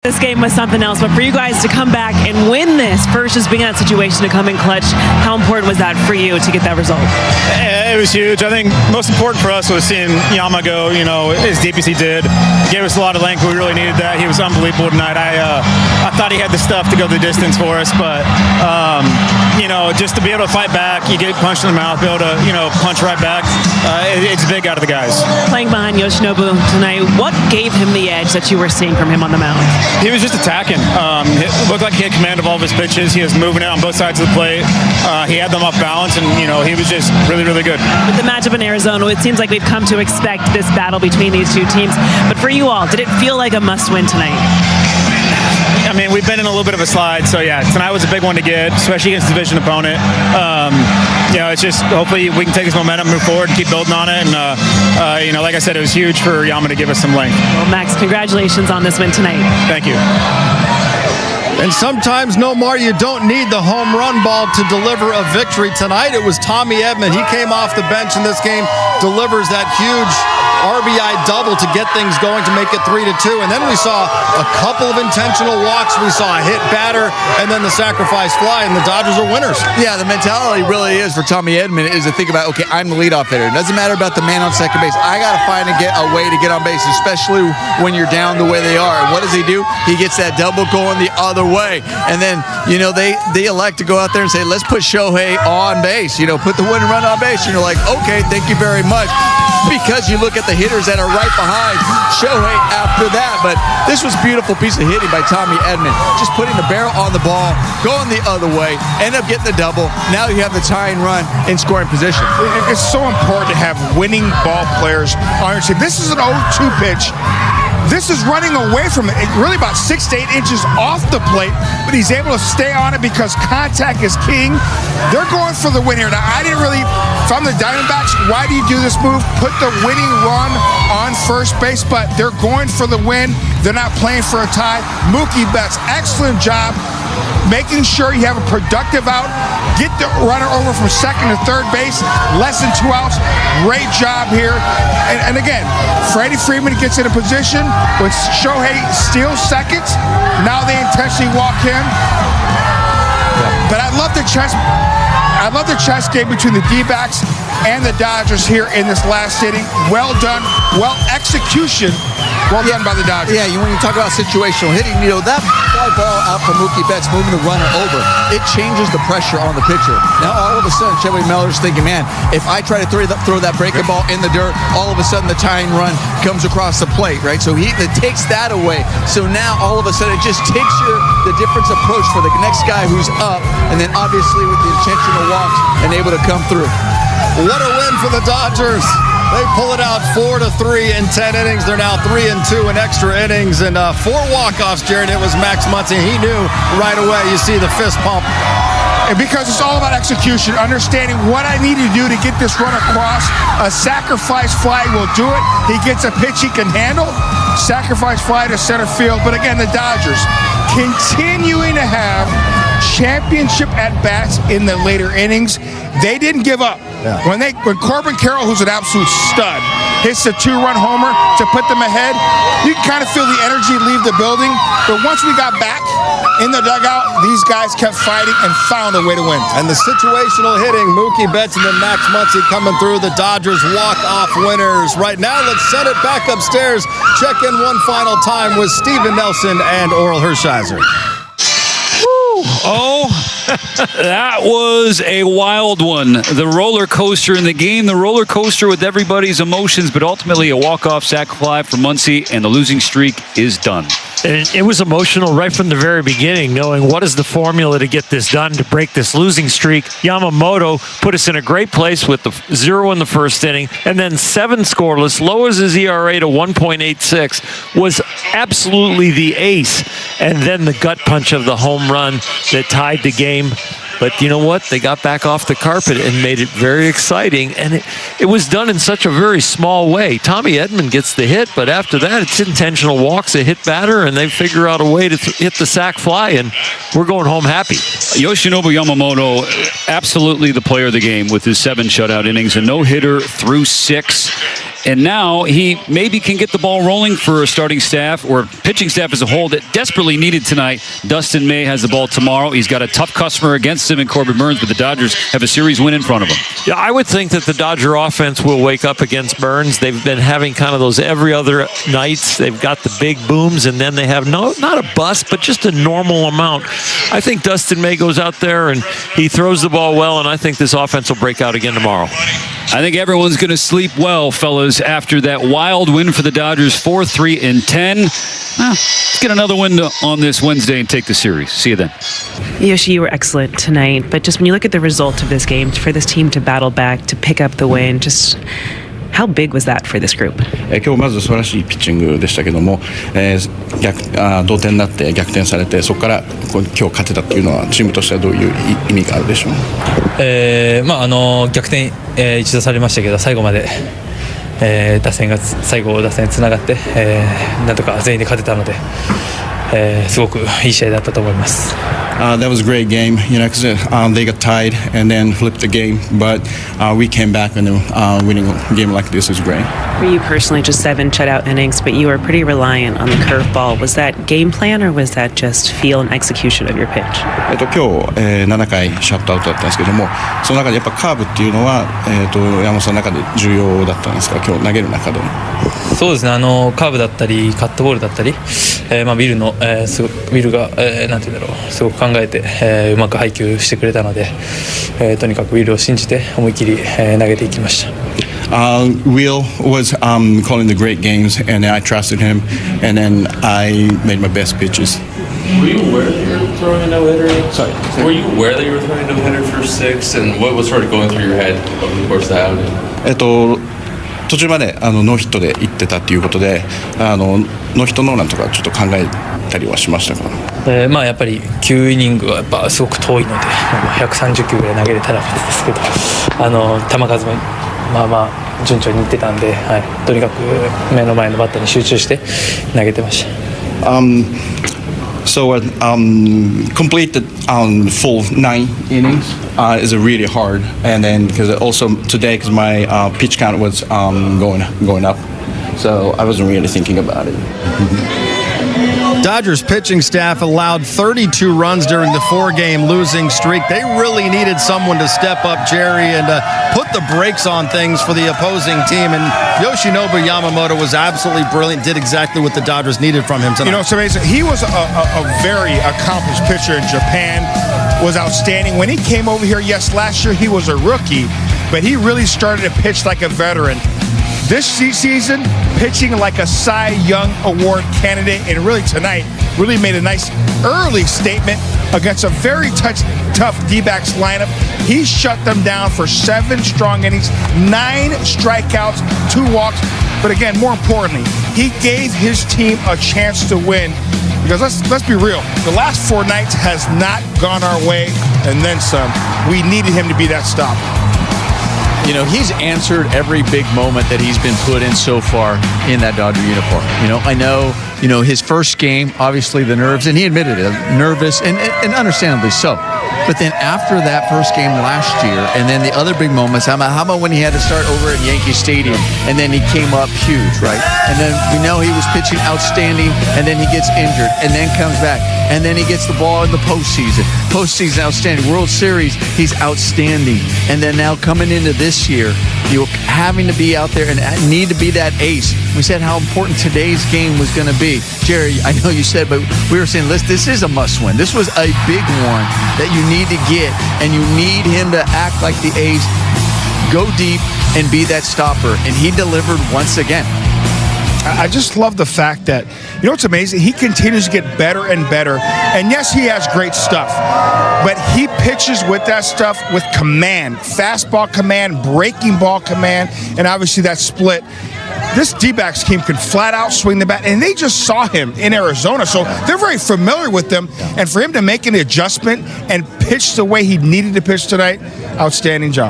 This game was something else, but for you guys to come back and win this, first just being in that situation to come in clutch, how important was that for you to get that result? It was huge. I think most important for us was seeing Yama go, as deep as he did. He gave us a lot of length. We really needed that. He was unbelievable tonight. I thought he had the stuff to go the distance for us, but, just to be able to fight back, you get punched in the mouth, be able to, punch right back, it's big out of the guys. Playing behind Yoshinobu tonight, what gave him the edge that you were seeing from him on the mound? He was just attacking. It looked like he had command of all of his pitches. He was moving it on both sides of the plate. He had them off balance, and, he was just really, really good. With the matchup in Arizona, it seems like we've come to expect this battle between these two teams. But for you all, did it feel like a must-win tonight? I mean, we've been in a little bit of a slide, so yeah, tonight was a big one to get, especially against a division opponent. It's just hopefully we can take this momentum, move forward, and keep building on it. And like I said, it was huge for Yama to give us some length. Well, Max, congratulations on this win tonight. Thank you. And sometimes, Nomar, you don't need the home run ball to deliver a victory. Tonight, it was Tommy Edman. He came off the bench in this game, delivers that huge RBI double to get things going to make it 3-2. And then we saw a couple of intentional walks. We saw a hit batter and then the sacrifice fly, and the Dodgers are winners. Yeah, the mentality really is for Tommy Edman is to think about, okay, I'm the leadoff hitter. It doesn't matter about the man on second base. I got to find a way to get on base, especially when you're down the way they are. And what does he do? He gets that double going the other way. And then, they elect to go out there and say, let's put Shohei on base. Put the winning run on base. And you're like, okay, thank you very much. Because you look at the hitters that are right behind Shohei after that. But this was a beautiful piece of hitting by Tommy Edman. Just putting the barrel on the ball, going the other way, end up getting the double. Now you have the tying run in scoring position. It's so important to have winning ball players on your team. This is an 0-2 pitch. This is running away from it, really about 6 to 8 inches off the plate, but he's able to stay on it because contact is king. They're going for the win here. Now, I didn't really, from the Diamondbacks, why do you do this move? Put the winning run on first base, but they're going for the win. They're not playing for a tie. Mookie Betts, excellent job making sure you have a productive out. Get the runner over from second to third base, less than 2 outs. Great job here. And again, Freddie Freeman gets in a position when Shohei steals second. Now they intentionally walk him. But I love the chess game between the D-backs and the Dodgers here in this last inning. Well done, execution. Well done by the Dodgers. Yeah, when you talk about situational hitting, that fly ball out from Mookie Betts, moving the runner over, it changes the pressure on the pitcher. Now, all of a sudden, Chevy Miller's thinking, man, if I try to throw that breaking ball in the dirt, all of a sudden the tying run comes across the plate, right? So he takes that away. So now, all of a sudden, it just takes the different approach for the next guy who's up, and then obviously with the intentional walks and able to come through. What a win for the Dodgers. They pull it out 4-3 in 10 innings. They're now 3-2 in extra innings and 4 walk-offs, Jared. It was Max Muncy. He knew right away. You see the fist pump. And because it's all about execution, understanding what I need to do to get this run across. A sacrifice fly will do it. He gets a pitch he can handle. Sacrifice fly to center field. But again, the Dodgers continuing to have championship at-bats in the later innings. They didn't give up. Yeah. When Corbin Carroll, who's an absolute stud, hits a 2-run homer to put them ahead, you can kind of feel the energy leave the building. But once we got back in the dugout, these guys kept fighting and found a way to win. And the situational hitting, Mookie Betts and then Max Muncy coming through. The Dodgers walk-off winners. Right now, let's send it back upstairs. Check in one final time with Steven Nelson and Oral Hershiser. Oh, that was a wild one. The roller coaster in the game, the roller coaster with everybody's emotions, but ultimately a walk-off sac fly for Muncy, and the losing streak is done. It was emotional right from the very beginning, knowing what is the formula to get this done, to break this losing streak. Yamamoto put us in a great place with the 0 in the first inning, and then 7 scoreless, lowers his ERA to 1.86, was absolutely the ace. And then the gut punch of the home run that tied the game. But you know what? They got back off the carpet and made it very exciting. And it was done in such a very small way. Tommy Edman gets the hit, but after that, it's intentional walks, a hit batter, and they figure out a way to hit the sac fly, and we're going home happy. Yoshinobu Yamamoto, absolutely the player of the game with his 7 shutout innings, a no-hitter through 6. And now he maybe can get the ball rolling for a starting staff or pitching staff as a whole that desperately needed tonight. Dustin May has the ball tomorrow. He's got a tough customer against him in Corbin Burns, but the Dodgers have a series win in front of them. Yeah, I would think that the Dodger offense will wake up against Burns. They've been having kind of those every other nights. They've got the big booms, and then they have not a bust, but just a normal amount. I think Dustin May goes out there and he throws the ball well, and I think this offense will break out again tomorrow. I think everyone's going to sleep well, fellas, after that wild win for the Dodgers, 4-3-10. Let's get another win on this Wednesday and take the series. See you then. Yoshi, you were excellent tonight, but just when you look at the result of this game, for this team to battle back, to pick up the win, just how big was that for this group? 今日まず素晴らしいピッチングでしたけども、同点になって逆転されてそこから今日勝てたっていうのはチームとしてはどういう意味があるでしょう。逆転、一度されましたけど最後まで、最後打線つながって、なんとか全員で勝てたので、すごくいい試合だったと思います。That was a great game, you know, because they got tied and then flipped the game, but we came back and winning a game like this is great. For you personally, just 7 shutout innings, but you were pretty reliant on the curveball. Was that game plan or was that just feel and execution of your pitch? 今日、7回シャットアウトだったんですけども、その中でやっぱカーブっていうのは、山本さんの中で重要だったんですか、今日投げる中でも。そうですね、カーブだったりカットボールだったり、ウィルが、なんていうんだろう、すごく考えて、うまく配球してくれたので、とにかくウィルを信じて思い切り、投げていきました。Will was calling the great games, and I trusted him, and then I made my best pitches. Were you aware that you were throwing a no-hitter? Sorry. Were you aware that you were throwing a no-hitter for 6, and what was sort of going through your head over the course of the outing? 途中までノーヒットで行ってたっていうことで、ノーヒットノーランとかちょっと考えたりはしましたか。やっぱり9イニングはやっぱすごく遠いので、130球ぐらい投げれたらですけど、球数も順調にいってたんで、とにかく目の前のバッターに集中して投げてました。So complete the full 9 innings is really hard, and then because also today because my pitch count was going up, so I wasn't really thinking about it. Dodgers pitching staff allowed 32 runs during the 4-game losing streak. They really needed someone to step up, Jerry, and put the brakes on things for the opposing team. And Yoshinobu Yamamoto was absolutely brilliant, did exactly what the Dodgers needed from him tonight. You know, it's amazing. He was a very accomplished pitcher in Japan, was outstanding. When he came over here, yes, last year he was a rookie, but he really started to pitch like a veteran. This season, pitching like a Cy Young Award candidate, and really tonight, really made a nice early statement against a very tough D-backs lineup. He shut them down for 7 strong innings, 9 strikeouts, 2 walks. But again, more importantly, he gave his team a chance to win. Because let's be real, the last 4 nights has not gone our way, and then some. We needed him to be that stop. You know, he's answered every big moment that he's been put in so far in that Dodger uniform. I know, his first game, obviously the nerves, and he admitted it, nervous, and understandably so. But then after that first game last year, and then the other big moments, how about when he had to start over at Yankee Stadium, and then he came up huge, right? And then we know he was pitching outstanding, and then he gets injured, and then comes back, and then he gets the ball in the postseason. Postseason outstanding. World Series, he's outstanding. And then now coming into this year, you're having to be out there and need to be that ace. We said how important today's game was going to be. Jerry, I know you said, but we were saying, this is a must-win. This was a big one that you need to get, and you need him to act like the ace, go deep, and be that stopper. And he delivered once again. I just love the fact that, what's amazing? He continues to get better and better. And yes, he has great stuff, but he pitches with that stuff with command, fastball command, breaking ball command, and obviously that split. This D-backs team can flat out swing the bat, and they just saw him in Arizona, so they're very familiar with them. And for him to make an adjustment and pitch the way he needed to pitch tonight, outstanding job.